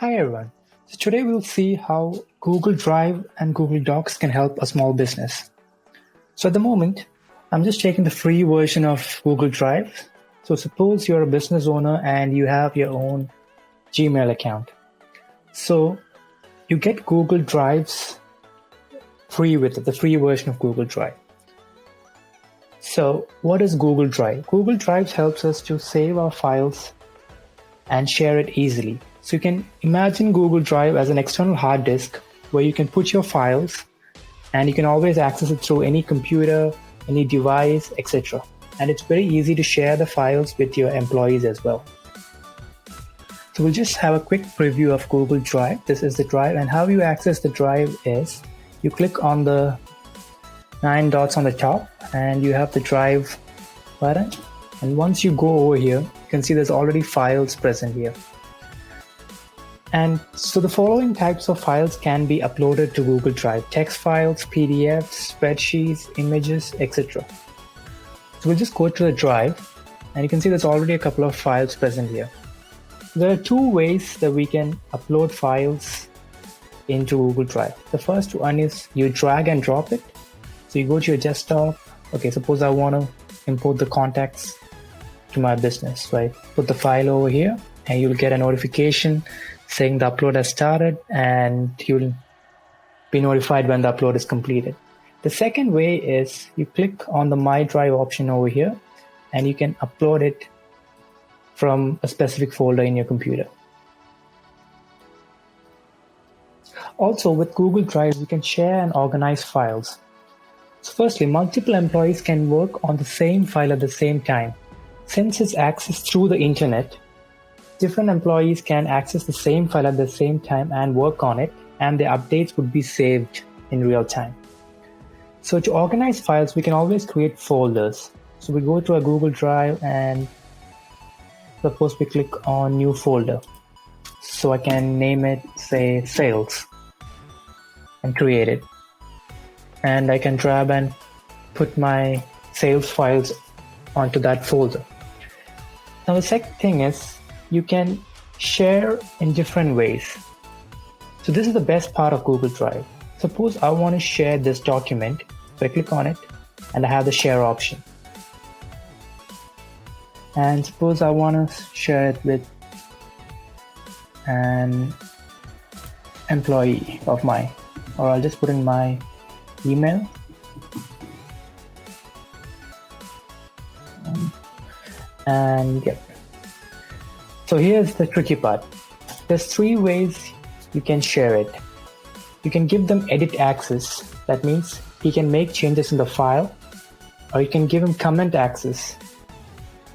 Hi everyone. So today we'll see how Google Drive and Google Docs can help a small business. So at the moment, I'm just taking the free version of Google Drive. So suppose you're a business owner and you have your own Gmail account. So you get Google Drives free with it, the free version of Google Drive. So what is Google Drive? Google Drive helps us to save our files and share it easily. So you can imagine Google Drive as an external hard disk where you can put your files and you can always access it through any computer, any device, etc. And it's very easy to share the files with your employees as well. So we'll just have a quick preview of Google Drive. This is the drive, and how you access the drive is you click on the 9 dots on the top and you have the drive button. And once you go over here, you can see there's already files present here. And so the following types of files can be uploaded to Google Drive: text files, PDFs, spreadsheets, images, etc. So we'll just go to the drive and you can see there's already a couple of files present here. There are two ways that we can upload files into Google Drive. The first one is you drag and drop it. So you go to your desktop. Okay, suppose I want to import the contacts to my business. So I put the file over here and you'll get a notification saying the upload has started, and you'll be notified when the upload is completed. The second way is you click on the My Drive option over here and you can upload it from a specific folder in your computer. Also, with Google Drive, you can share and organize files. So firstly, multiple employees can work on the same file at the same time. Since it's accessed through the internet, different employees can access the same file at the same time and work on it, and the updates would be saved in real time. So to organize files, we can always create folders. So we go to our Google Drive and suppose we click on new folder. So I can name it, say, sales, and create it. And I can grab and put my sales files onto that folder. Now the second thing is you can share in different ways. So this is the best part of Google Drive. Suppose I want to share this document. So I click on it and I have the share option. And suppose I want to share it with an employee of mine, or I'll just put in my email. And yep. So here's the tricky part. There's three ways you can share it. You can give them edit access. That means he can make changes in the file, or you can give him comment access.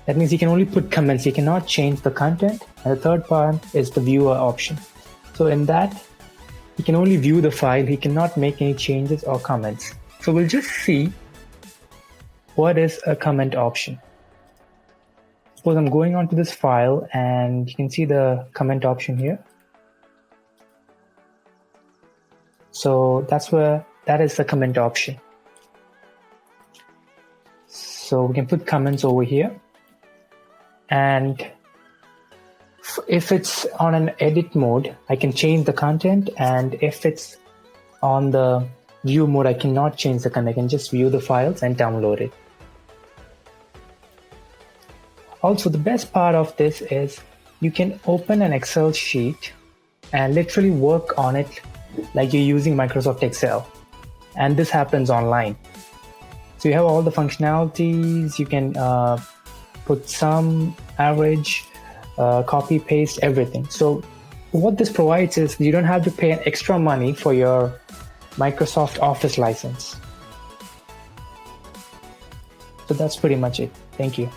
That means he can only put comments. He cannot change the content. And the third part is the viewer option. So in that, he can only view the file. He cannot make any changes or comments. So we'll just see what is a comment option. Suppose I'm going on to this file and you can see the comment option here. So that is the comment option. So we can put comments over here. And if it's on an edit mode, I can change the content. And if it's on the view mode, I cannot change the content. I can just view the files and download it. Also, the best part of this is you can open an Excel sheet and literally work on it like you're using Microsoft Excel. And this happens online. So you have all the functionalities. You can put sum, average, copy, paste, everything. So what this provides is you don't have to pay an extra money for your Microsoft Office license. So that's pretty much it. Thank you.